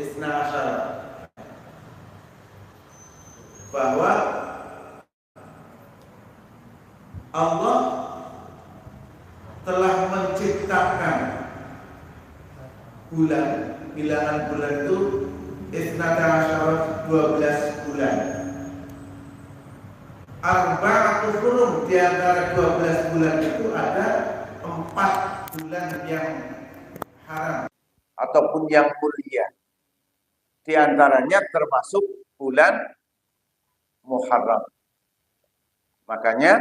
Isna Asyara, bahwa Allah telah menciptakan bulan, bilangan bulan itu Isnata Asyara, 12 bulan. Arba'atu hurum, di antara 12 bulan itu ada 4 bulan yang haram ataupun yang mulia. Di antaranya termasuk bulan Muharram. Makanya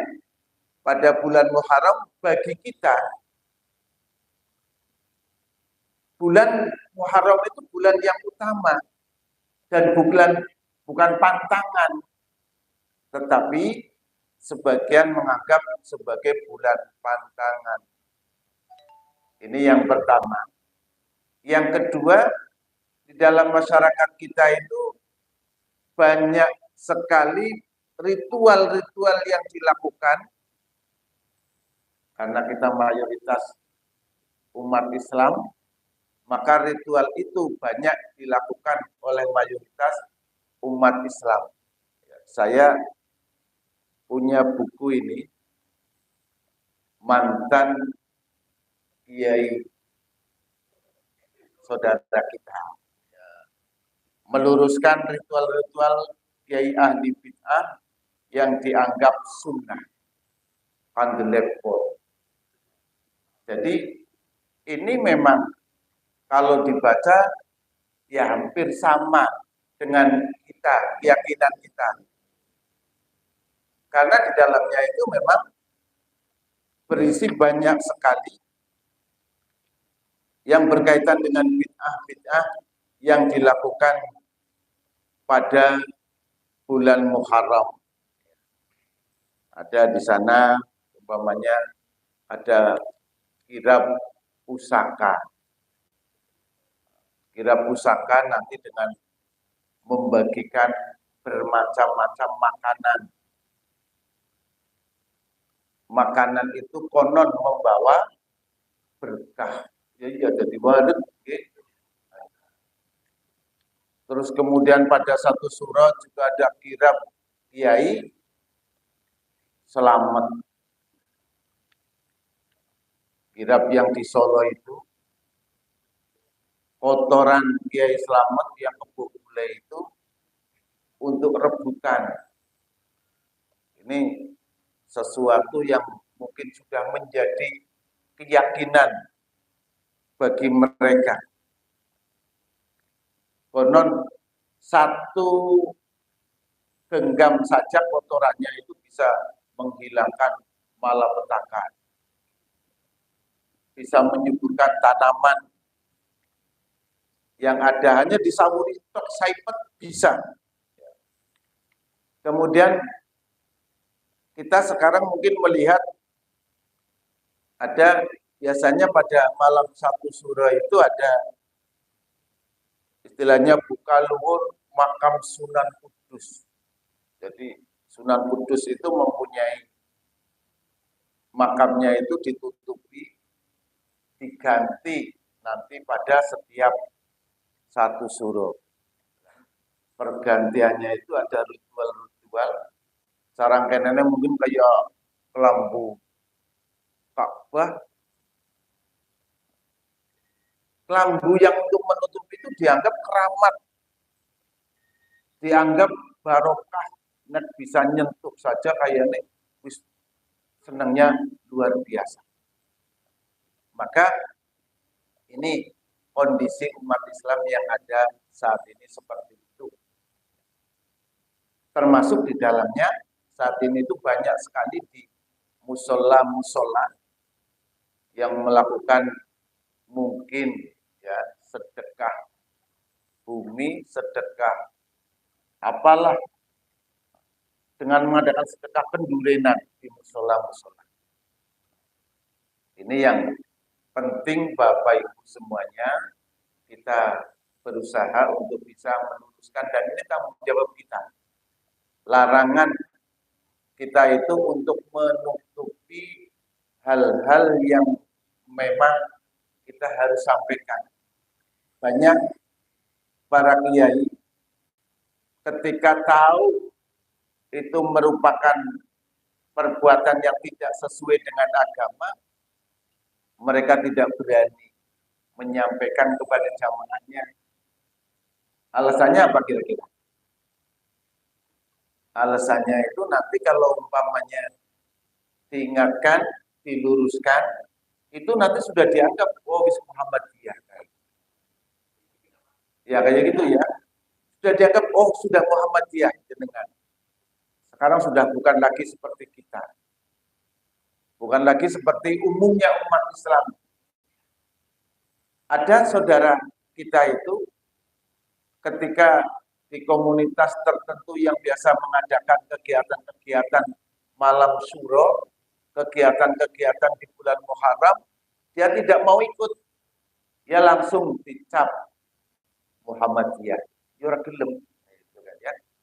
pada bulan Muharram bagi kita, bulan Muharram itu bulan yang utama dan bukan pantangan, tetapi sebagian menganggap sebagai bulan pantangan. Ini yang pertama. Yang kedua, di dalam masyarakat kita itu banyak sekali ritual-ritual yang dilakukan, karena kita mayoritas umat Islam, maka ritual itu banyak dilakukan oleh mayoritas umat Islam. Saya punya buku ini, Mantan Kiai Saudara Kita, meluruskan ritual-ritual Kiai ahli bid'ah yang dianggap sunnah on the level. Jadi ini memang kalau dibaca ya hampir sama dengan kita, keyakinan kita. Karena di dalamnya itu memang berisi banyak sekali yang berkaitan dengan bid'ah-bid'ah yang dilakukan pada bulan Muharram. Ada di sana umpamanya ada kirab pusaka. Kirab pusaka nanti dengan membagikan bermacam-macam makanan. Makanan itu konon membawa berkah. Ya jadi walet. Terus kemudian pada satu surah juga ada kirab kiai selamat. Kirab yang di Solo itu, kotoran kiai selamat yang kebobole itu untuk rebutan. Ini sesuatu yang mungkin sudah menjadi keyakinan bagi mereka. Konon satu genggam saja kotorannya itu bisa menghilangkan malapetaka, bisa menyuburkan tanaman yang ada hanya disawuri tok saipet bisa. Kemudian kita sekarang mungkin melihat ada biasanya pada malam satu surah itu ada istilahnya buka luhur makam Sunan Kudus. Jadi Sunan Kudus itu mempunyai makamnya itu ditutupi, diganti nanti pada setiap satu surah. Pergantiannya itu ada ritual-ritual. Sarang kenene mungkin kayak kelambu Ka'bah. Kelambu yang untuk menutup itu dianggap keramat, dianggap barokah, nek bisa nyentuh saja kayaknya senangnya luar biasa. Maka ini kondisi umat Islam yang ada saat ini seperti itu. Termasuk di dalamnya saat ini itu banyak sekali di musola-musola yang melakukan mungkin ya sedekah bumi, sedekah apalah, dengan mengadakan sedekah pendurenan di musola-musola. Ini yang penting Bapak Ibu semuanya, kita berusaha untuk bisa meluruskan, dan ini tanggung jawab kita. Larangan kita itu untuk menutupi hal-hal yang memang kita harus sampaikan. para kiai ketika tahu itu merupakan perbuatan yang tidak sesuai dengan agama, mereka tidak berani menyampaikan kepada jamaahnya. Alasannya apa kira-kira? Alasannya itu nanti kalau umpamanya diingatkan, diluruskan, itu nanti sudah dianggap, oh Muhammadiyah. Ya kayak gitu ya. Sudah dianggap, oh sudah Muhammadiyah jenengan. Sekarang sudah bukan lagi seperti kita. Bukan lagi seperti umumnya umat Islam. Ada saudara kita itu ketika di komunitas tertentu yang biasa mengadakan kegiatan-kegiatan malam syuro, kegiatan-kegiatan di bulan Muharram, dia tidak mau ikut. Dia langsung dicap Muhammadiyah. Yura gelem.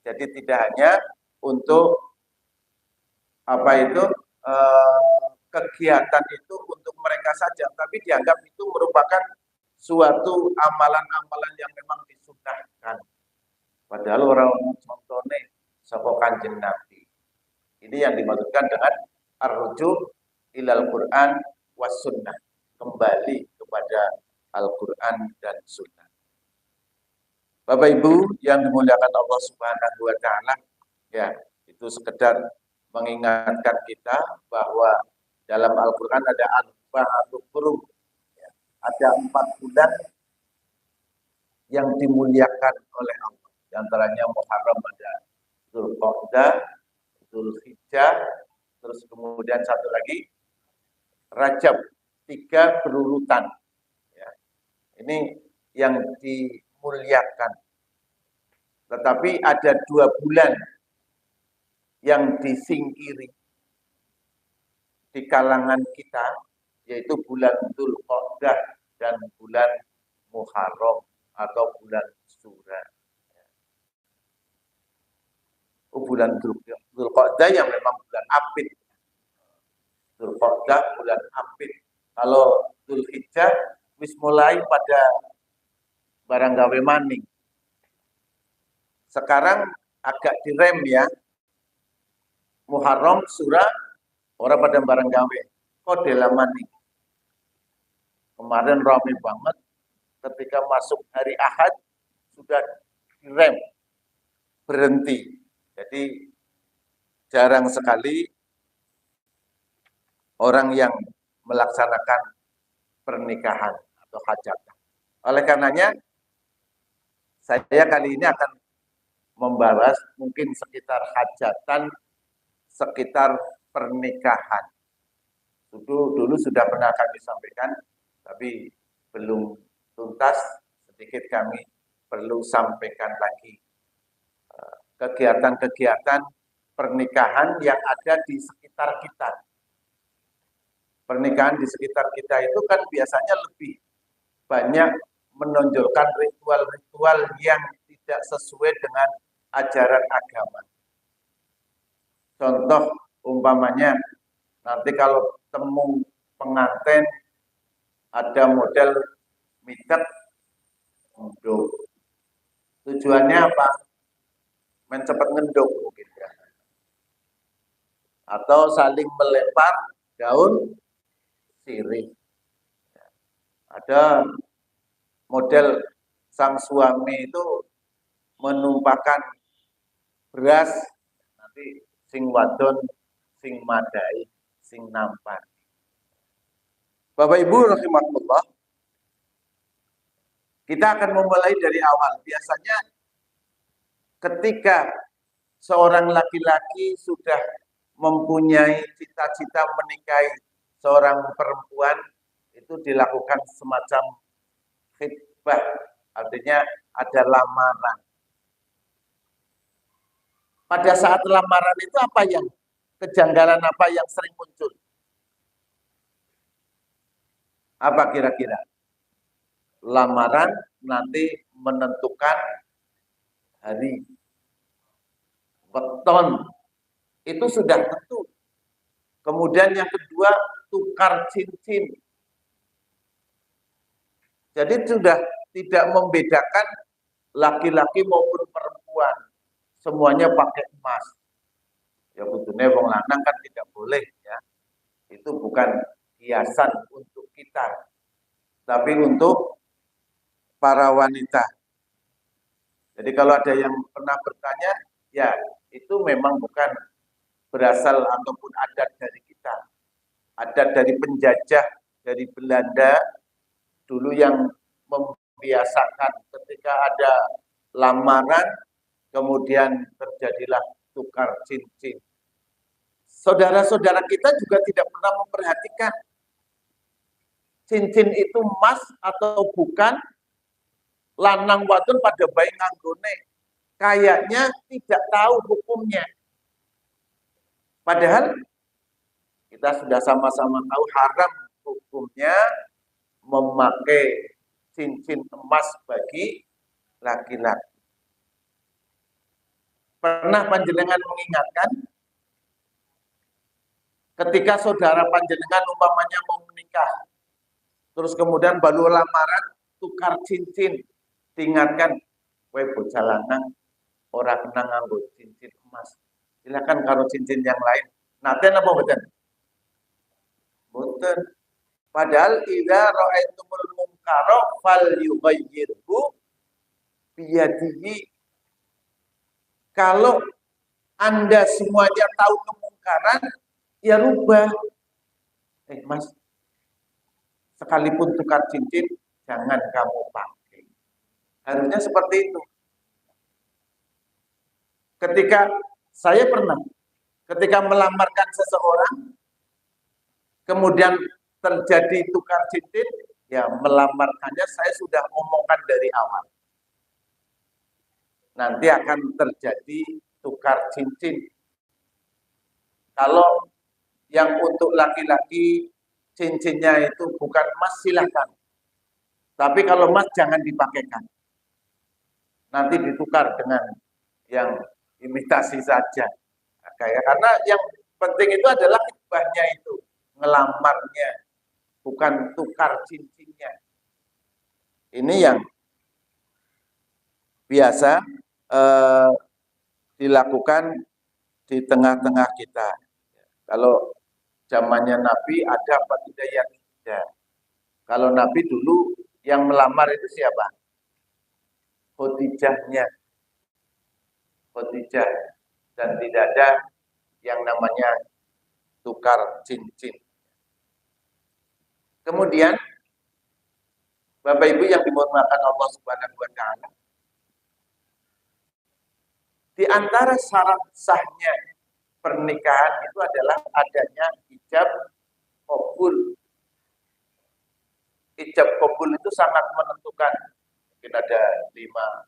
Jadi tidak hanya untuk kegiatan itu untuk mereka saja, tapi dianggap itu merupakan suatu amalan-amalan yang memang disunahkan. Padahal orang contohnya saka Kanjeng Nabi. Ini yang dimaksudkan dengan ar-ruju' ilal Qur'an was sunnah. Kembali kepada Al-Qur'an dan sunnah. Bapak Ibu yang dimuliakan Allah Subhanahu wa taala, ya, itu sekedar mengingatkan kita bahwa dalam Al-Qur'an ada arba'atul hurum, ya, ada 4 bulan yang dimuliakan oleh Allah. Di antaranya Muharram, ada Dzulqa'dah, Dzulhijjah, terus kemudian satu lagi Rajab, 3 berurutan. Ya. Ini yang dimuliakan. Tetapi ada 2 bulan yang disingkiri di kalangan kita, yaitu bulan Dzulqa'dah dan bulan Muharram atau bulan Syura. Bulan Dzulqa'dah yang memang bulan apit. Dzulqa'dah bulan apit. Kalau Dzulhijjah wis mulai pada barang gawe maning. Sekarang agak direm ya. Muharram, Syura, orang pada barang gawe. Kode maning. Kemarin ramai banget. Ketika masuk hari Ahad sudah direm, berhenti. Jadi jarang sekali orang yang melaksanakan pernikahan atau hajatan. Oleh karenanya saya kali ini akan membahas mungkin sekitar hajatan, sekitar pernikahan. Dulu sudah pernah kami sampaikan, tapi belum tuntas, sedikit kami perlu sampaikan lagi. Kegiatan-kegiatan pernikahan yang ada di sekitar kita. Pernikahan di sekitar kita itu kan biasanya lebih banyak menonjolkan ritual-ritual yang tidak sesuai dengan ajaran agama. Contoh umpamanya, nanti kalau temu pengantin ada model mitet, tujuannya apa? Mencepat ngendok mungkin ya. Atau saling melempar daun sirih. Ada model sang suami itu menumpahkan beras, nanti sing wadon, sing madai, sing nampan. Bapak Ibu rahimakumullah, kita akan memulai dari awal. Biasanya ketika seorang laki-laki sudah mempunyai cita-cita menikahi seorang perempuan, itu dilakukan semacam khitbah, artinya ada lamaran. Pada saat lamaran itu apa yang kejanggalan apa yang sering muncul? Apa kira-kira? Lamaran nanti menentukan hari, weton, itu sudah tentu. Kemudian yang kedua, tukar cincin. Jadi sudah tidak membedakan laki-laki maupun perempuan semuanya pakai emas. Ya kudune wong lanang kan tidak boleh ya. Itu bukan hiasan untuk kita, tapi untuk para wanita. Jadi kalau ada yang pernah bertanya, ya itu memang bukan berasal ataupun adat dari kita. Adat dari penjajah dari Belanda dulu yang membiasakan ketika ada lamaran, kemudian terjadilah tukar cincin. Saudara-saudara kita juga tidak pernah memperhatikan cincin itu emas atau bukan, lanang wadon pada bayi nganggone. Kayaknya tidak tahu hukumnya. Padahal kita sudah sama-sama tahu haram hukumnya memakai cincin emas bagi laki-laki. Pernah panjenengan mengingatkan ketika saudara panjenengan umpamanya mau menikah, terus kemudian baru lamaran, tukar cincin, diingatkan, kowe bocah lanang ora kena nganggo cincin emas. Silakan karo cincin yang lain. Naten apa mboten? Mboten. Padahal idza ra'aitumul munkara falyughayyirhu biyadihi. Kalau Anda semuanya tahu kemungkaran, ya rubah. Mas, sekalipun tukar cincin, jangan kamu pakai. Harusnya seperti itu. Ketika saya pernah, ketika melamarkan seseorang, kemudian terjadi tukar cincin, ya melamarkannya saya sudah omongkan dari awal. Nanti akan terjadi tukar cincin. Kalau yang untuk laki-laki cincinnya itu bukan emas, silahkan. Tapi kalau emas jangan dipakaikan. Nanti ditukar dengan yang imitasi saja. Karena yang penting itu adalah khidbahnya itu, ngelamarnya, bukan tukar cincinnya. Ini yang biasa dilakukan di tengah-tengah kita. Kalau zamannya Nabi ada apa tidak yang tidak. Kalau Nabi dulu yang melamar itu siapa? Khadijahnya. Khadijah. Dan tidak ada yang namanya tukar cincin. Kemudian Bapak Ibu yang dimuliakan Allah Subhanahu wa taala, di antara syarat sahnya pernikahan itu adalah adanya ijab qabul. Ijab qabul itu sangat menentukan. Mungkin ada 5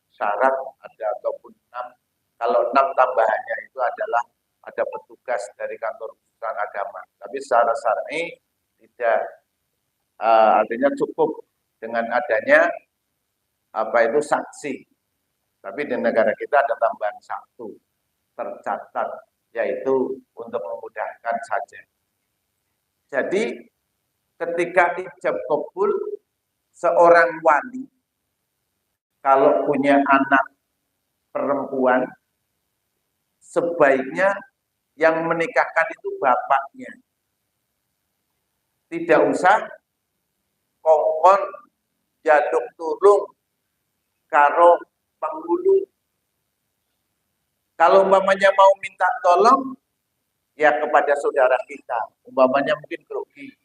syarat, ada ataupun 6. Kalau 6 tambahannya itu adalah ada petugas dari kantor urusan agama. Tapi secara syar'i tidak, artinya cukup dengan adanya saksi. Tapi di negara kita ada tambahan 1 tercatat, yaitu untuk memudahkan saja. Jadi ketika ijab qabul, seorang wali kalau punya anak perempuan, sebaiknya yang menikahkan itu bapaknya. Tidak usah kongkon jaluk tulung karo penghulu. Kalau umpamanya mau minta tolong, ya kepada saudara kita. Umpamanya mungkin grogi.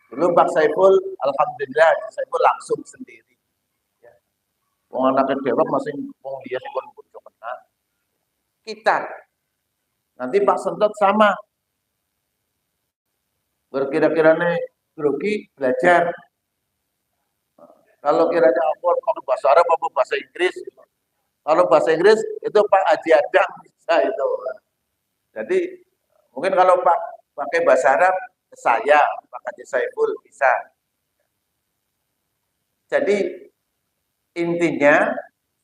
Dulu Pak Saiful, alhamdulillah, Saiful langsung sendiri. Ya. Wong anak dewek masih wong dia sing bojo kena. Kita. Nanti Pak Sentot sama. Berkira-kiranya grogi belajar. Kalau kiranya aku bahasa Arab apa bahasa Inggris. Kalau bahasa Inggris itu Pak Haji Adam bisa itu. Jadi mungkin kalau Pak pakai bahasa Arab, saya Pak Haji Saiful bisa. Jadi intinya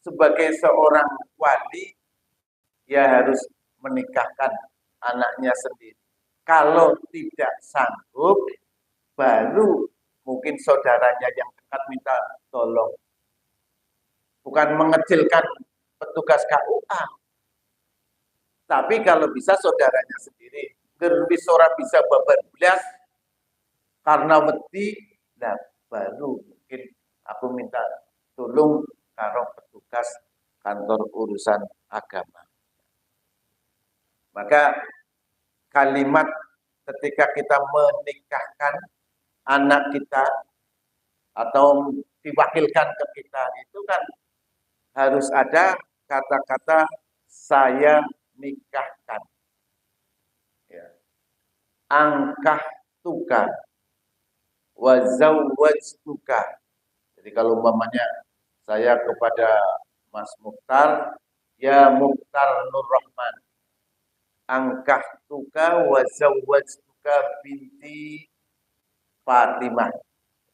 sebagai seorang wali ya harus menikahkan anaknya sendiri. Kalau tidak sanggup, baru mungkin saudaranya yang dekat minta tolong. bukan mengecilkan petugas KUA, tapi kalau bisa saudaranya sendiri. Gerbis ora bisa babar belas karena wedi, nah baru mungkin aku minta tolong karo petugas kantor urusan agama. Maka kalimat ketika kita menikahkan anak kita atau diwakilkan ke kita itu kan harus ada kata-kata saya nikahkan. Ya. Angkah tuka wazawwajtuka. Jadi kalau umpamanya saya kepada Mas Mukhtar, ya Mukhtar Nur Rahman, angkah tuka wazawwajtuka binti Fatimah.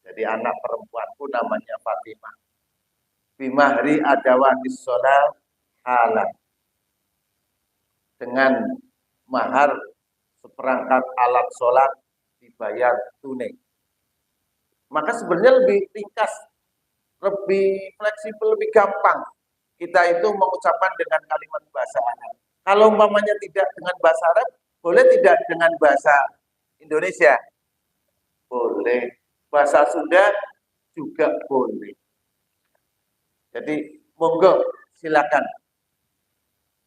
Jadi anak perempuanku namanya Fatimah. Bimahri adawatis sholat halal. Dengan mahar seperangkat alat sholat dibayar tunai. Maka sebenarnya lebih ringkas, lebih fleksibel, lebih gampang. Kita itu mengucapkan dengan kalimat bahasa Arab. Kalau umpamanya tidak dengan bahasa Arab, boleh tidak dengan bahasa Indonesia? Boleh. Bahasa Sunda juga boleh. Jadi monggo silakan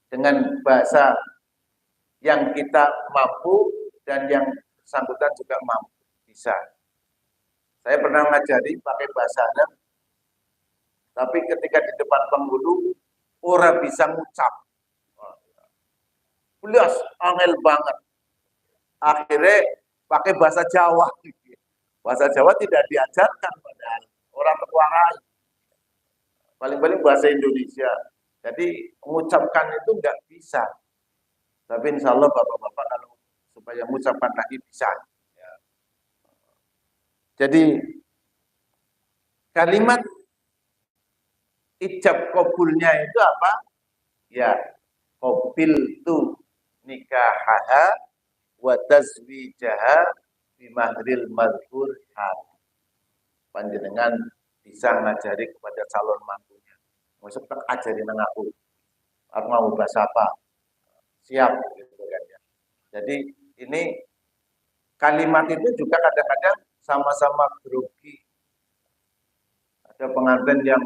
dengan bahasa yang kita mampu dan yang bersangkutan juga mampu, bisa. Saya pernah ngajari pakai bahasa Arab, tapi ketika di depan penghulu orang bisa ngucap, belas angel banget. Akhirnya pakai bahasa Jawa. Bahasa Jawa tidak diajarkan padahal orang terkuarai. Paling-paling bahasa Indonesia. Jadi mengucapkan itu nggak bisa. Tapi insya Allah bapak-bapak kalau supaya mengucapkan lagi bisa. Ya. Jadi kalimat ijab kabulnya itu apa? Ya, qabil tu nikahaha wa tazwijaha bimahril madhkur hal. Panjenengan bisa ngajari kepada calon mantunya. Maksud tak ajari nang aku mau bahasa apa? Siap gitu kan ya. Jadi ini kalimat itu juga kadang-kadang sama-sama grogi. Ada pengantin yang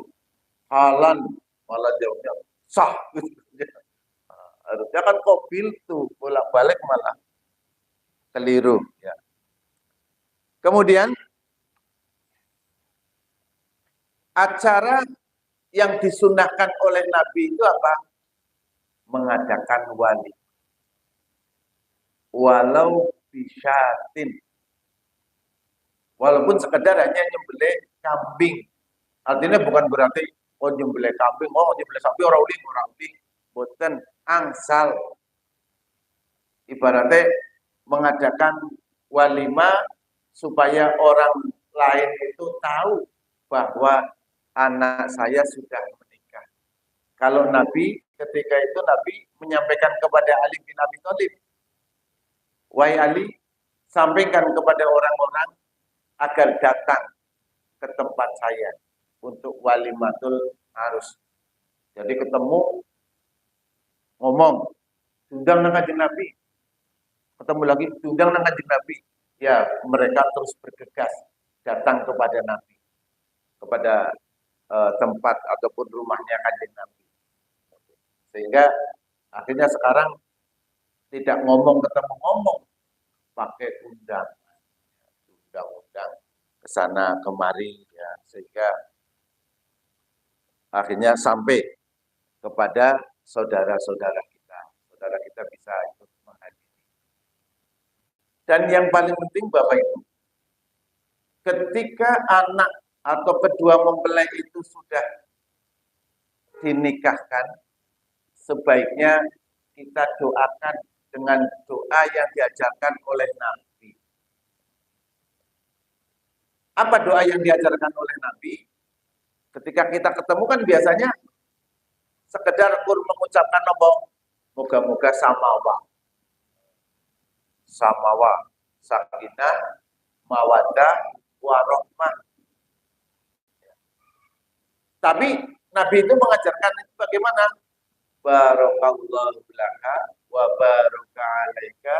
halan malah jauhnya sah gitu. Harusnya kan qabil tuh bolak-balik malah keliru ya. Kemudian acara yang disunahkan oleh Nabi itu apa? Mengadakan wali. Walau bisyatin. Walaupun sekedar hanya nyembelih kambing. Artinya bukan berarti oh nyembelih kambing, oh nyembelih sapi orang uling. Boten angsal. Ibaratnya mengadakan walimah supaya orang lain itu tahu bahwa anak saya sudah menikah. Kalau Nabi ketika itu Nabi menyampaikan kepada Ali bin Abi Thalib, wahai Ali, sampaikan kepada orang-orang agar datang ke tempat saya untuk walimatul arus. Jadi ketemu, ngomong, diundang nang Kanjeng Nabi. Ketemu lagi, diundang nang Kanjeng Nabi. Ya, mereka terus bergegas datang kepada Nabi, kepada tempat ataupun rumahnya Kanjeng Nabi. Sehingga akhirnya sekarang tidak ngomong ketemu ngomong, pakai undang ke sana kemari ya, sehingga akhirnya sampai kepada saudara-saudara kita. Saudara kita bisa ikut menghadiri. Dan yang paling penting Bapak Ibu, ketika anak atau kedua mempelai itu sudah dinikahkan, sebaiknya kita doakan dengan doa yang diajarkan oleh Nabi. Apa doa yang diajarkan oleh Nabi? Ketika kita ketemu kan biasanya sekedar mengucapkan apa? Moga-moga samawa, sakinah, mawaddah, warohmah. Tapi Nabi itu mengajarkan itu bagaimana? Barakallahu laka wa baraka alaika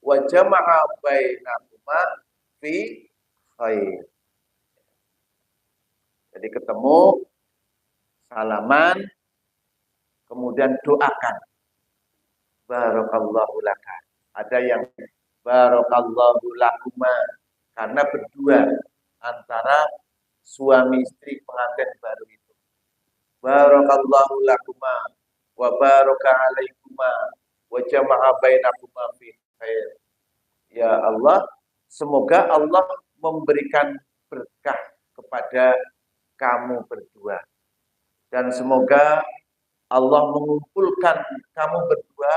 wa jama'a bainakuma fi khair. Jadi ketemu, salaman, kemudian doakan. Barakallahu laka. Ada yang barakallahu lakuma, karena berdua antara suami istri pengantin baru itu. Barakallahu lakuma wa baraka alaikuma wa jama'a bainakuma fi khair. Ya Allah, semoga Allah memberikan berkah kepada kamu berdua. Dan semoga Allah mengumpulkan kamu berdua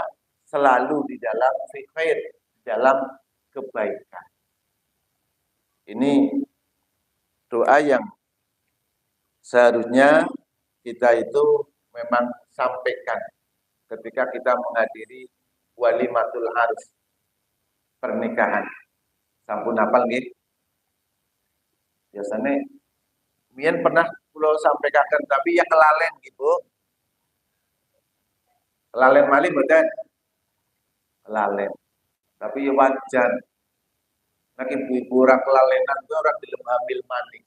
selalu di dalam fi khair, di dalam kebaikan. Ini doa yang seharusnya kita itu memang sampaikan ketika kita menghadiri walimatul arus, pernikahan. Sampun hafal nggih? Biasanya mien pernah kula sampaikan tapi ya kelalen gitu. Kelalen malih mboten? Kelalen. Tapi ya wajar. Nek ibu-ibu orang kelalenan itu orang dilem hamil maning.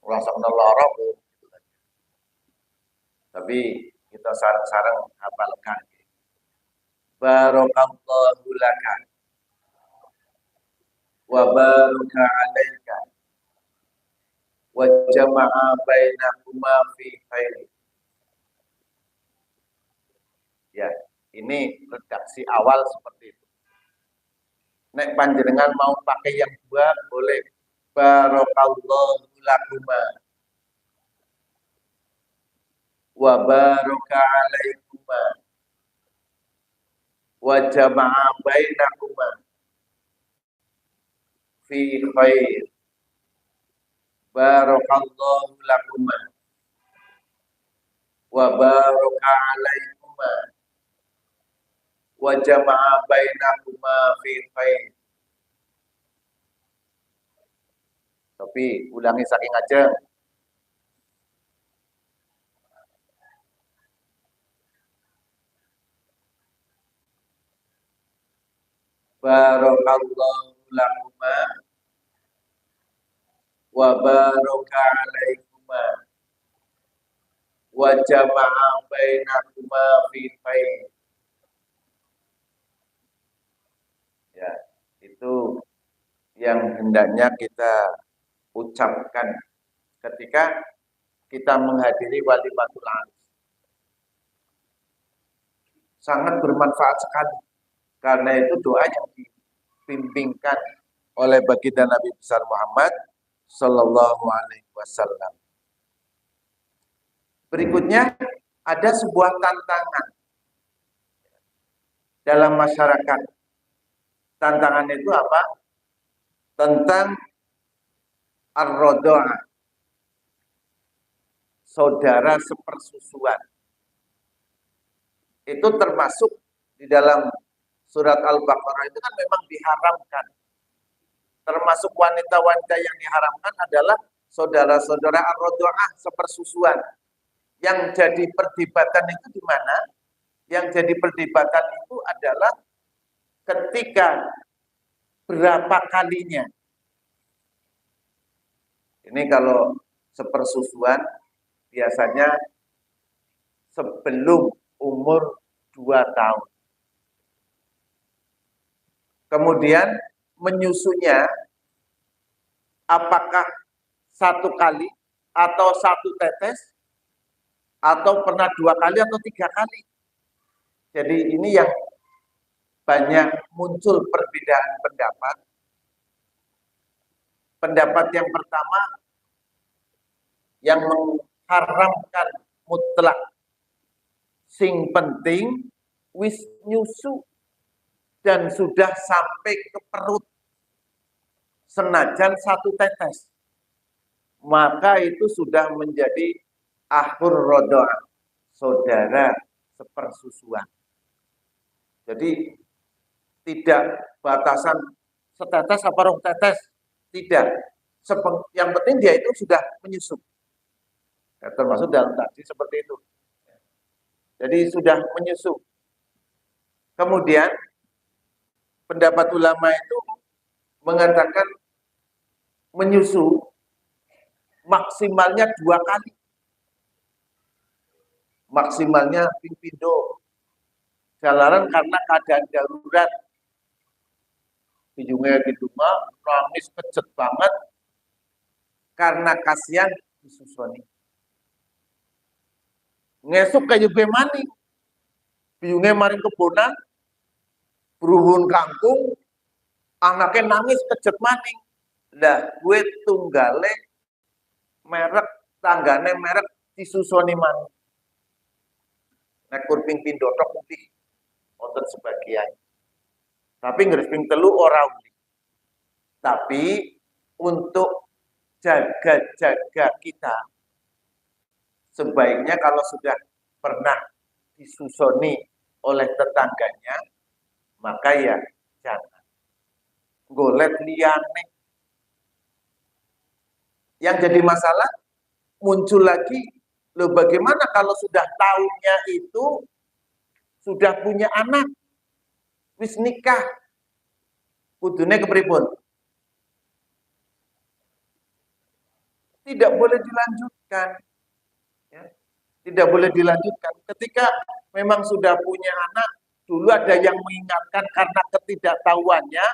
Rasakna lara kok. Tapi kita sareng-sareng hafalkan. Barakallahu laka wa baraka alaika wa jama'a bainakuma fi khair. Ya, ini redaksi awal seperti itu. Nek panjenengan mau pakai yang dua boleh. Barakallahu lakuma wa baraka alaikuma wa jama'a bainakuma fi khair. Barakallahu lakuma wa baraka alaikuma wa jama'a bainakuma fi khair. Tapi ulangi saking aja. Barakallahu lakuma wa baraka alaikuma wa jama'a bainakuma fi khair. Ya, itu yang hendaknya kita ucapkan ketika kita menghadiri walimatul arus. Sangat bermanfaat sekali. Karena itu doa yang dibimbingkan oleh baginda Nabi besar Muhammad Sallallahu Alaihi Wasallam. Berikutnya ada sebuah tantangan dalam masyarakat. Tantangan itu apa? Tentang ar-rodha'ah, saudara sepersusuan. Itu termasuk di dalam surat Al-Baqarah itu kan memang diharamkan. Termasuk wanita-wanita yang diharamkan adalah saudara-saudara ar-rodha'ah, sepersusuan. Yang jadi perdebatan itu di mana? Yang jadi perdebatan itu adalah ketika berapa kalinya. Ini kalau sepersusuan biasanya sebelum umur 2 tahun. Kemudian menyusunya apakah 1 kali atau 1 tetes atau pernah 2 kali atau 3 kali. Jadi ini yang banyak muncul perbedaan pendapat. Pendapat yang pertama yang mengharamkan mutlak, sing penting wis nyusu dan sudah sampai ke perut senajan 1 tetes, maka itu sudah menjadi akhur rodha'ah, saudara sepersusuan. Jadi tidak batasan setetes apa rong tetes, tidak. Yang penting dia itu sudah menyusu. Ya, termasuk dalam tadi seperti itu. Jadi sudah menyusu. Kemudian pendapat ulama itu mengatakan menyusu maksimalnya 2 kali. Maksimalnya ping pindho. Jalaran karena keadaan darurat. Bijungnya di rumah nangis kejet banget karena kasihan disusoni. Ngesuk kayu bemani. Bijungnya maring kebonan beruhun kangkung anaknya nangis kejet maning. Lah gue tunggale merek tanggane merek disusoni maning. Nek kurping pindho tok putih wonten sebagian. Tapi ngres ping telu ora uli. Tapi untuk jaga-jaga kita sebaiknya kalau sudah pernah disusoni oleh tetangganya maka ya jangan golet liyane. Yang jadi masalah muncul lagi, loh bagaimana kalau sudah tahunya itu sudah punya anak, wis nikah, kudune kepripun? Tidak boleh dilanjutkan. Ya. Tidak boleh dilanjutkan. Ketika memang sudah punya anak, dulu ada yang mengingatkan karena ketidaktahuannya,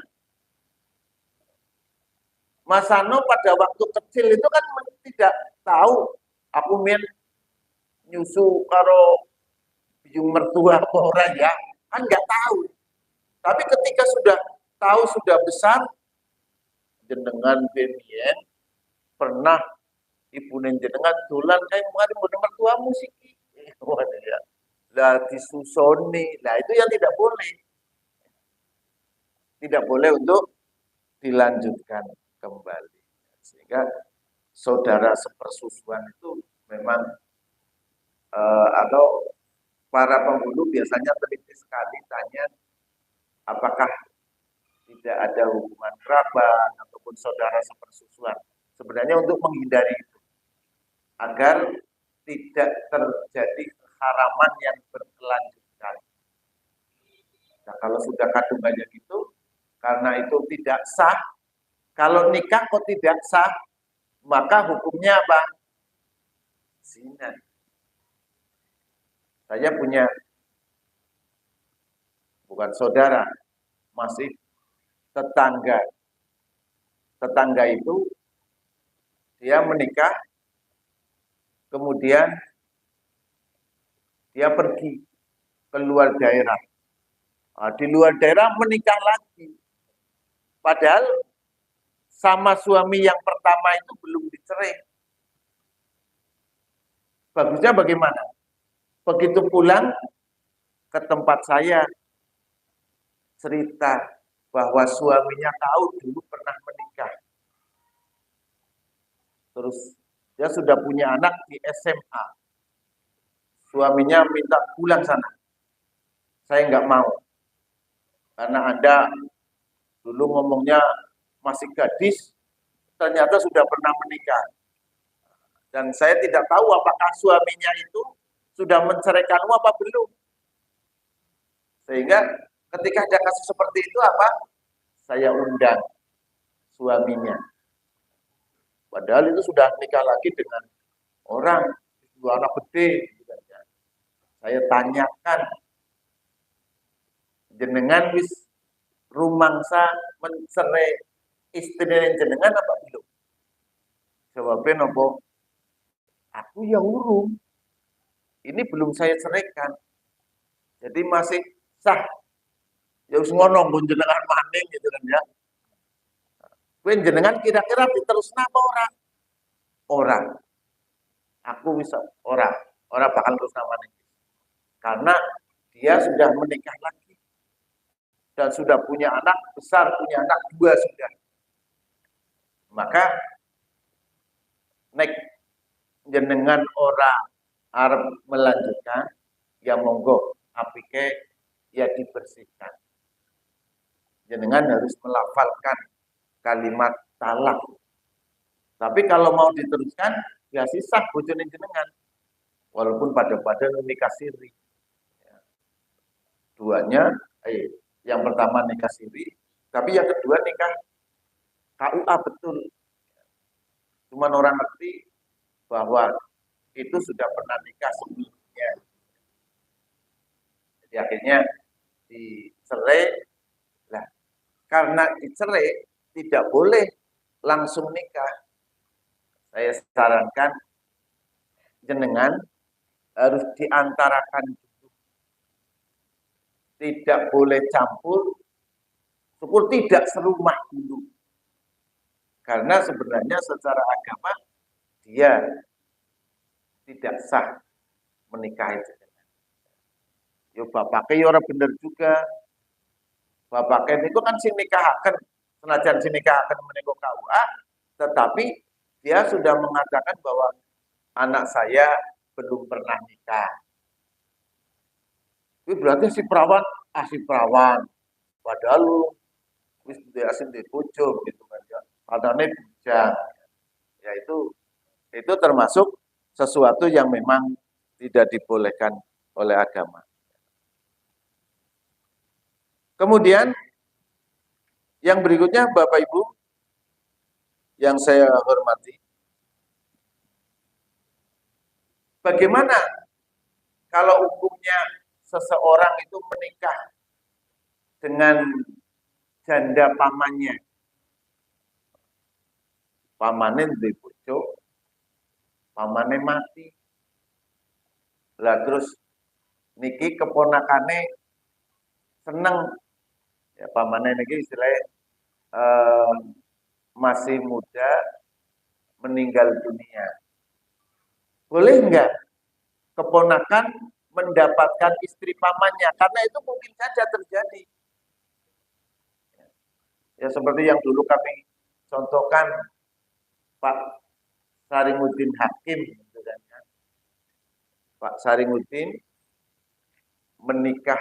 Mas Ano pada waktu kecil itu kan tidak tahu aku nyusu karo bijung mertua apa orang ya, kan nggak tahu. Tapi ketika sudah tahu sudah besar, jenengan benien pernah ibu jenengan dolan kayak mari mertua musik. Ya. Lah disusoni, nah itu yang tidak boleh. Tidak boleh untuk dilanjutkan kembali. Sehingga saudara sepersusuan itu memang atau para penghulu biasanya teliti sekali tanya apakah tidak ada hubungan kerabat ataupun saudara sepersusuan. Sebenarnya untuk menghindari itu agar tidak terjadi keharaman yang berkelanjutan. Nah, kalau sudah kandungannya gitu, karena itu tidak sah, kalau nikah kok tidak sah, maka hukumnya apa? Zina. Saya punya, bukan saudara, masih tetangga. Tetangga itu, dia menikah, kemudian dia pergi ke luar daerah. Nah, di luar daerah menikah lagi. Padahal sama suami yang pertama itu belum dicerai. Bagusnya bagaimana? Begitu pulang ke tempat saya cerita bahwa suaminya tahu dulu pernah menikah. Terus dia sudah punya anak di SMA. Suaminya minta pulang sana. Saya nggak mau. Karena Anda dulu ngomongnya masih gadis, ternyata sudah pernah menikah. Dan saya tidak tahu apakah suaminya itu sudah menceraikanmu apa belum. Sehingga ketika ada kasus seperti itu apa? Saya undang suaminya. Padahal itu sudah nikah lagi dengan orang, dua anak gede. Saya tanyakan, jenengan wis rumangsa mencerai istri jenengan apa belum? Jawabnya nopo, aku ya urung. Ini belum saya ceraikan. Jadi masih sah. Ya wis ngono pun jenengan maning gitu kan ya. Kowe jenengan kira-kira diterus napa ora? Ora. Aku bisa ora bakal terus maning. Karena dia sudah menikah lagi dan sudah punya anak besar, punya anak 2 sudah. Maka nek jenengan ora arep melanjutkan, ya monggo apike ya dibersihkan. Jenengan harus melafalkan kalimat talak. Tapi kalau mau diteruskan, ya sah bojone jenengan. Walaupun pada nikah siri. Duanya, yang pertama nikah siri, tapi yang kedua nikah KUA betul. Cuman orang ngerti bahwa itu sudah pernah nikah sebelumnya. Jadi akhirnya dicerai. Nah, karena dicerai tidak boleh langsung nikah. Saya sarankan jenengan harus diantarakan dulu. Tidak boleh campur, syukur tidak serumah dulu. Karena sebenarnya secara agama dia tidak sah menikahi jenengan. Yo bapaknya orang bener juga. Bapaknya itu kan sing nikahaken, senajan sing nikahaken menika KUA, tetapi dia sudah mengatakan bahwa anak saya belum pernah nikah. Itu berarti si perawan, si perawan. Padahal wis asin di bojo gitu kan ya. Katanya bujang. Ya itu termasuk sesuatu yang memang tidak dibolehkan oleh agama. Kemudian yang berikutnya Bapak Ibu yang saya hormati, bagaimana kalau hukumnya seseorang itu menikah dengan janda pamannya? Pamanen di bojo, pamane mati. Lah terus niki keponakane seneng, ya pamane niki istilahnya masih muda meninggal dunia. Boleh enggak keponakan mendapatkan istri pamannya? Karena itu mungkin saja terjadi. Ya seperti yang dulu kami contohkan Pak Saringuddin Hakim, gitu kan, ya. Pak Saringuddin menikah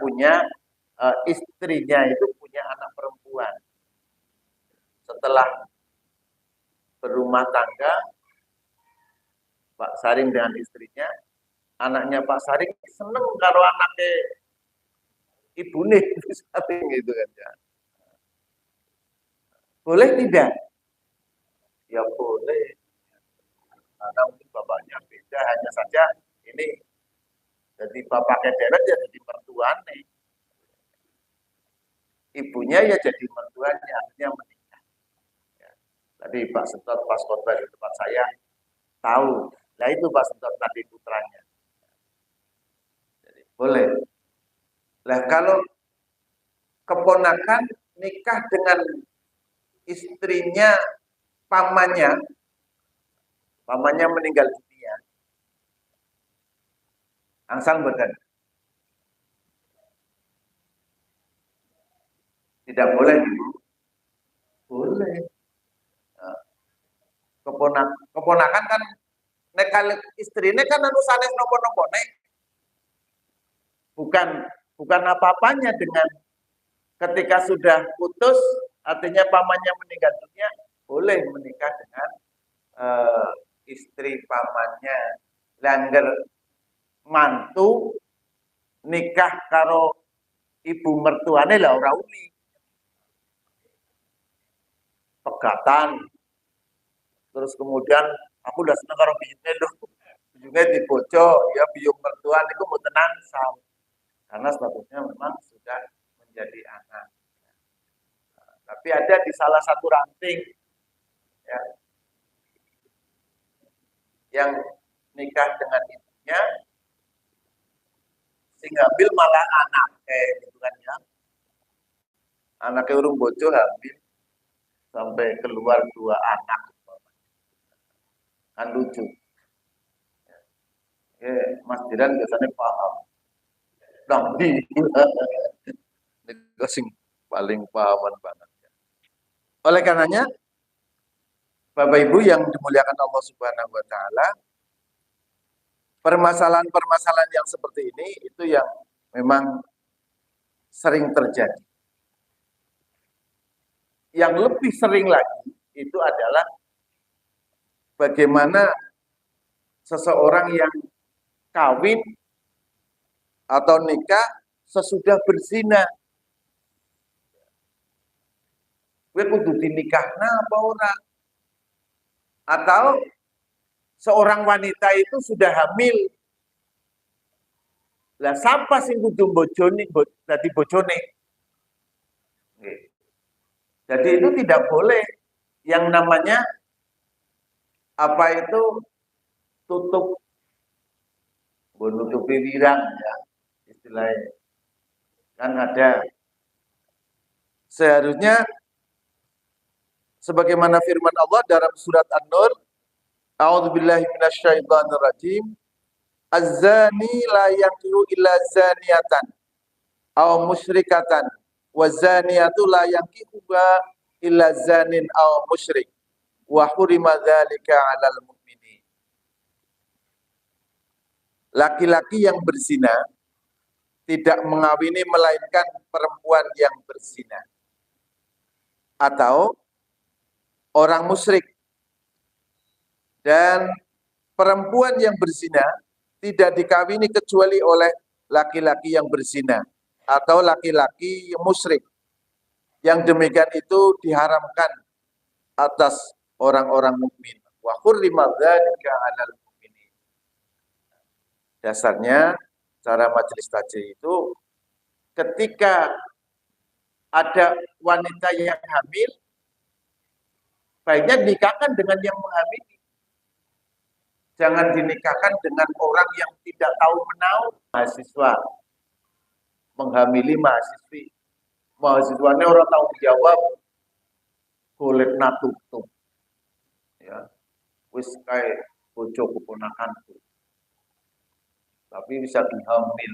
punya istrinya itu punya anak perempuan. Setelah berumah tangga, Pak Saring dengan istrinya, anaknya Pak Saring seneng kalau anaknya ibu nih, Saring gitu kan ya. Boleh tidak? Ya boleh. Karena mungkin bapaknya beda, hanya saja ini jadi bapaknya deret ya jadi mertuanya. Ibunya ya jadi mertuanya, akhirnya menikah. Ya. Tadi Pak Sentot pas khotbah di tempat saya tahu. Nah itu Pak Sentot tadi putranya. Jadi boleh. Nah kalau keponakan nikah dengan istrinya pamannya meninggal dunia, angsal badan. Tidak boleh dulu. Boleh. Nah, keponakan kan nek istrine kan anu sanes nopo-nopo nek. Bukan apa-apanya dengan ketika sudah putus, artinya pamannya meninggal dunia, boleh menikah dengan istri pamannya. Langgar mantu nikah karo ibu mertuane lah ora uli. Pegatan. Terus kemudian aku udah seneng karo biyune lho. Juga di bojo, ya biung mertuan itu mau tenang sam. Karena statusnya memang sudah menjadi anak. Nah, tapi ada di salah satu ranting ya, yang nikah dengan ibunya, sing hamil malah anak gitu kan ya. Anaknya urung bojo hamil sampai keluar 2 anak. Kan lucu. Mas Diran biasanya paham. Tapi itu sing paling pahaman banget. Oleh karenanya, Bapak Ibu yang dimuliakan Allah Subhanahu wa taala, permasalahan-permasalahan yang seperti ini itu yang memang sering terjadi. Yang lebih sering lagi itu adalah bagaimana seseorang yang kawin atau nikah sesudah berzina. Kowe kudu dinikahna apa ora? Atau seorang wanita itu sudah hamil. Lah siapa sing kudu bojone dadi bojone? Jadi itu tidak boleh yang namanya apa itu tutup menutupi wirang ya istilahnya. Kan ada seharusnya sebagaimana firman Allah dalam surat An-Nur, A'udzubillahi minasyaitonirrajim, Az-zani la yankihu illa zaniyatan aw musyrikatan wa zaniyatu la yankihuha illa zanin aw musyrik wa hurima dzalika 'alal mu'minin. Laki-laki yang berzina tidak mengawini melainkan perempuan yang berzina atau orang musyrik, dan perempuan yang berzina tidak dikawini kecuali oleh laki-laki yang berzina atau laki-laki yang musyrik. Yang demikian itu diharamkan atas orang-orang mukmin. Wa hurrima dzalika 'alal mu'minin. Dasarnya cara majelis tajwid itu ketika ada wanita yang hamil, baiknya dinikahkan dengan yang menghamili. Jangan dinikahkan dengan orang yang tidak tahu menahu. Mahasiswa menghamili mahasiswi. Mahasiswanya orang tahu jawab, golek natutup. Ya, wis kae bojo keponakanku. Tapi bisa dihamil.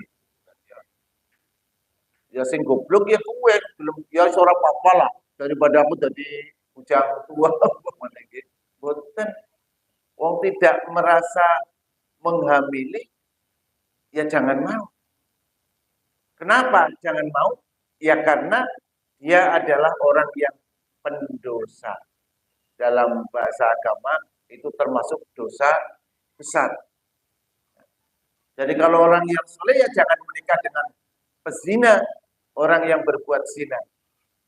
Ya sing goblok ya kowe, belum ya seorang apa lah daripada aku jadi bujang tua mana gitu. Boten wong tidak merasa menghamili ya jangan mau. Kenapa jangan mau? Ya karena dia adalah orang yang pendosa. Dalam bahasa agama itu termasuk dosa besar. Jadi kalau orang yang soleh ya jangan menikah dengan pezina, orang yang berbuat zina.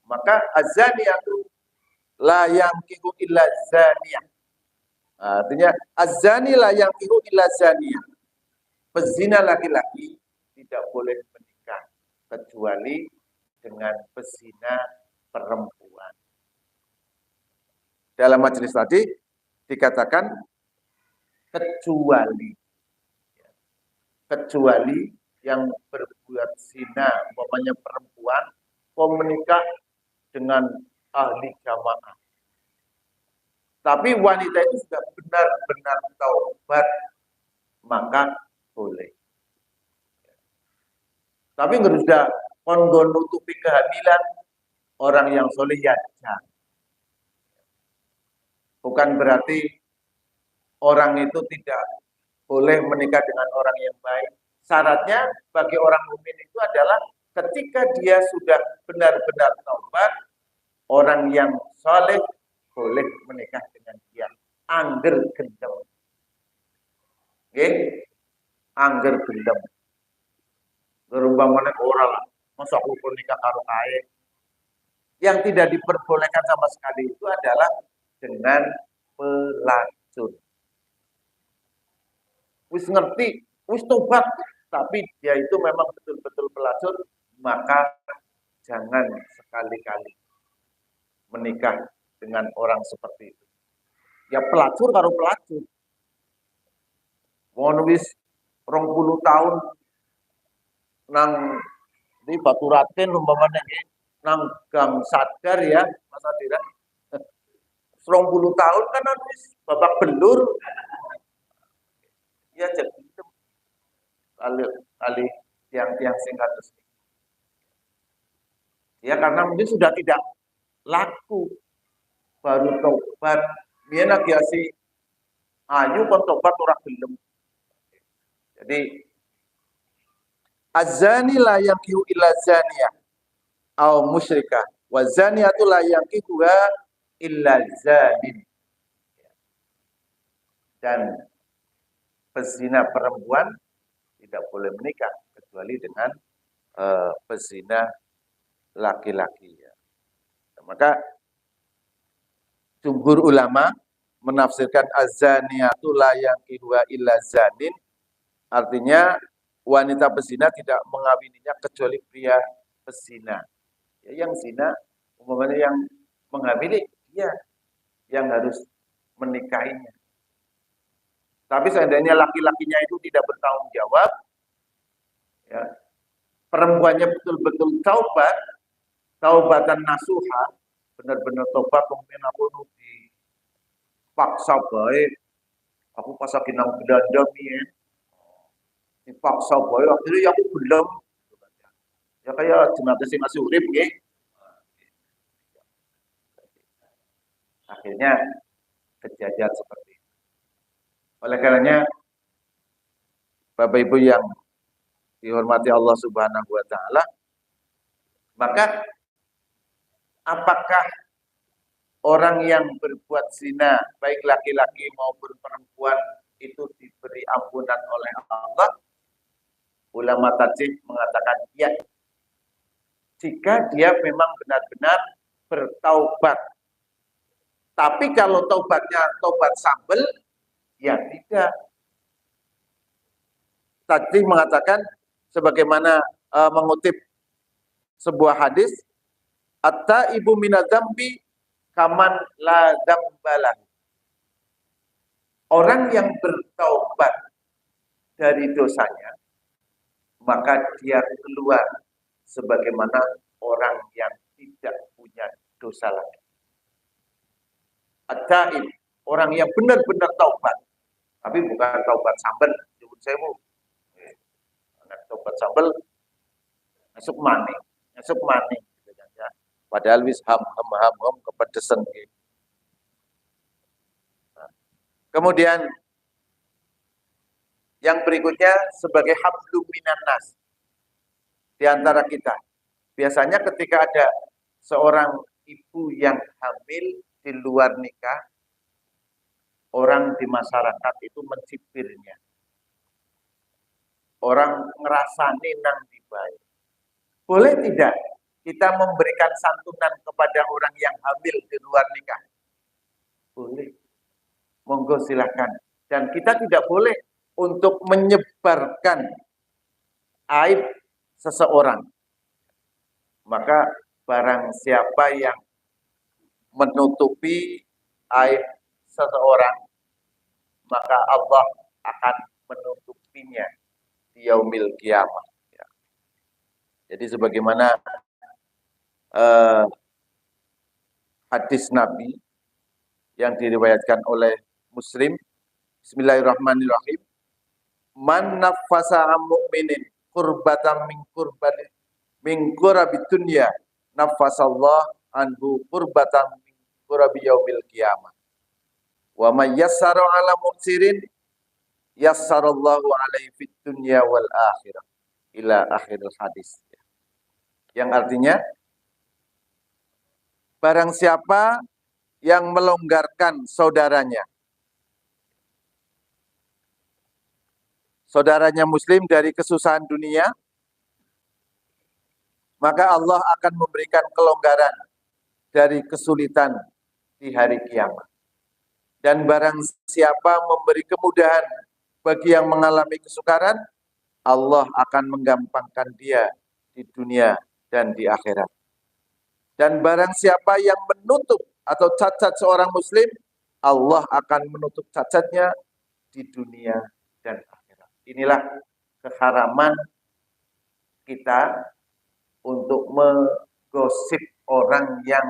Maka az-zaniyatu la yankihu illa zaniyah. Artinya az-zani la yankihu illa zaniyah. Pezina laki-laki tidak boleh menikah kecuali dengan pezina perempuan. Dalam majelis tadi dikatakan kecuali yang berbuat zina, umpamanya perempuan, mau menikah dengan ahli jamaah. Tapi wanita itu sudah benar-benar taubat, maka boleh. Tapi nggak sudah konggo nutupi kehamilan orang yang soleh ya jangan. Bukan berarti orang itu tidak boleh menikah dengan orang yang baik. Syaratnya bagi orang mukmin itu adalah ketika dia sudah benar-benar taubat, orang yang soleh boleh menikah dengan dia. Angger gendem. Oke? Angger gendem. Gerumbang orang lah. Masa aku nikah karo kae. Yang tidak diperbolehkan sama sekali itu adalah dengan pelacur. Wis ngerti, wis tobat, tapi dia itu memang betul-betul pelacur, maka jangan sekali-kali menikah dengan orang seperti itu. Ya pelacur karo pelacur. Mohon wis 20 tahun nang di Baturaten umpamanya nang Gang Sadar ya, Mas Adira. 20 tahun kan wis babak belur. Ya jadi itu kali yang singkat resmi. Ya karena mungkin sudah tidak laku, baru tobat. Biar lagi si ayu kon tobat orang belum. Jadi az-zani la yankihu illa zaniyah aw musyrikah wa zaniyatu la yankihuha illa zanin. Dan pezina perempuan tidak boleh menikah kecuali dengan pezina laki-laki. Ya. Maka jumhur ulama menafsirkan az-zaniyatu la yankihuha illa zanin, artinya wanita pezina tidak mengawininya kecuali pria pezina. Ya, yang zina umpamanya yang menghamili dia yang harus menikahinya. Tapi seandainya laki-lakinya itu tidak bertanggung jawab, ya, perempuannya betul-betul taubat, taubatan nasuha, benar-benar taubat, kemudian aku dipaksa baik, aku pas lagi nang belanja nih, dipaksa baik, akhirnya aku belum, ya kayak jenazah sing masih urip nggih. Akhirnya kejadian seperti itu. Oleh karenanya, Bapak Ibu yang dihormati Allah Subhanahu wa taala, maka apakah orang yang berbuat zina, baik laki-laki maupun perempuan, itu diberi ampunan oleh Allah? Ulama tarjih mengatakan ya, jika dia memang benar-benar bertaubat. Tapi kalau taubatnya taubat sambel, ya tidak. Tadi mengatakan sebagaimana mengutip sebuah hadis, atta ibu minadzambi kaman la dzambalah. Orang yang bertaubat dari dosanya, maka dia keluar sebagaimana orang yang tidak punya dosa lagi. At-taib, orang yang benar-benar taubat, tapi bukan taubat sambel, nyuwun sewu. Taubat sambel masuk maning. Padahal wis ham kepedesan. Nah, kemudian yang berikutnya sebagai hablum minan nas di antara kita. Biasanya ketika ada seorang ibu yang hamil di luar nikah, orang di masyarakat itu mencibirnya. Orang ngerasani nang dibayar. Boleh tidak kita memberikan santunan kepada orang yang hamil di luar nikah? Boleh. Monggo silahkan. Dan kita tidak boleh untuk menyebarkan aib seseorang. Maka barang siapa yang menutupi aib seseorang, maka Allah akan menutupinya di yaumil kiamah. Ya. Jadi sebagaimana hadis Nabi yang diriwayatkan oleh Muslim, Bismillahirrahmanirrahim, man nafasa mu'minin kurbatan min kurabi dunya nafasallah anhu kurbatan min kurabi yaumil qiyamah wa may yassara ala muksirin yassarallahu alaihi fid dunya wal akhirah ila akhiril hadis. Yang artinya, barang siapa yang melonggarkan saudaranya muslim dari kesusahan dunia, maka Allah akan memberikan kelonggaran dari kesulitan di hari kiamat. Dan barang siapa memberi kemudahan bagi yang mengalami kesukaran, Allah akan menggampangkan dia di dunia dan di akhirat. Dan barang siapa yang menutup atau cacat seorang muslim, Allah akan menutup cacatnya di dunia dan akhirat. Inilah keharaman kita untuk menggosip orang yang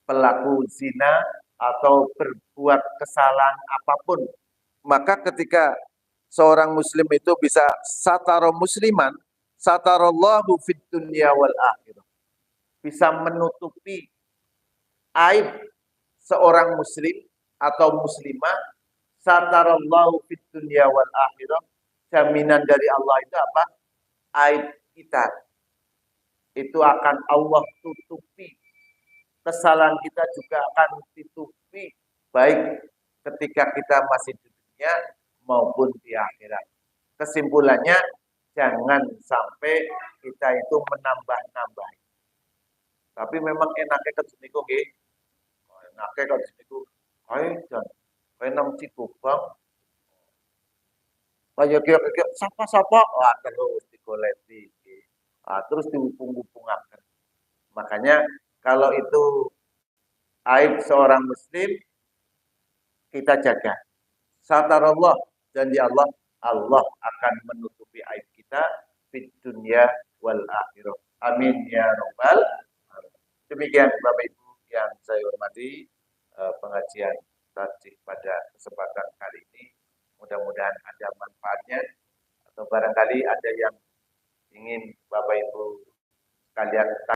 pelaku zina atau berbuat kesalahan apapun. Maka ketika seorang muslim itu bisa satara musliman, satarallahu fid dunya wal akhirah, bisa menutupi aib seorang muslim atau muslimah, satarallahu fid dunya wal akhirah, jaminan dari Allah itu apa? Aib kita itu akan Allah tutupi. Kesalahan kita juga akan ditutupi, baik ketika kita masih di dunia maupun di akhirat. Kesimpulannya, jangan sampai kita itu menambah-nambah. Tapi memang enaknya ke niku nggih. Enaknya ke niku ae jan enam Cikubang. Kaya kira-kira sapa-sapa wah terus digoleki. Terus dihubung-hubungaken. Makanya kalau itu aib seorang muslim kita jaga. Satarallah, janji Allah, Allah akan menutupi aib kita di dunia wal akhirah. Amin ya rabbal alamin. Demikian Bapak Ibu yang saya hormati, pengajian tadi pada kesempatan kali ini. Mudah-mudahan ada manfaatnya atau barangkali ada yang ingin Bapak Ibu sekalian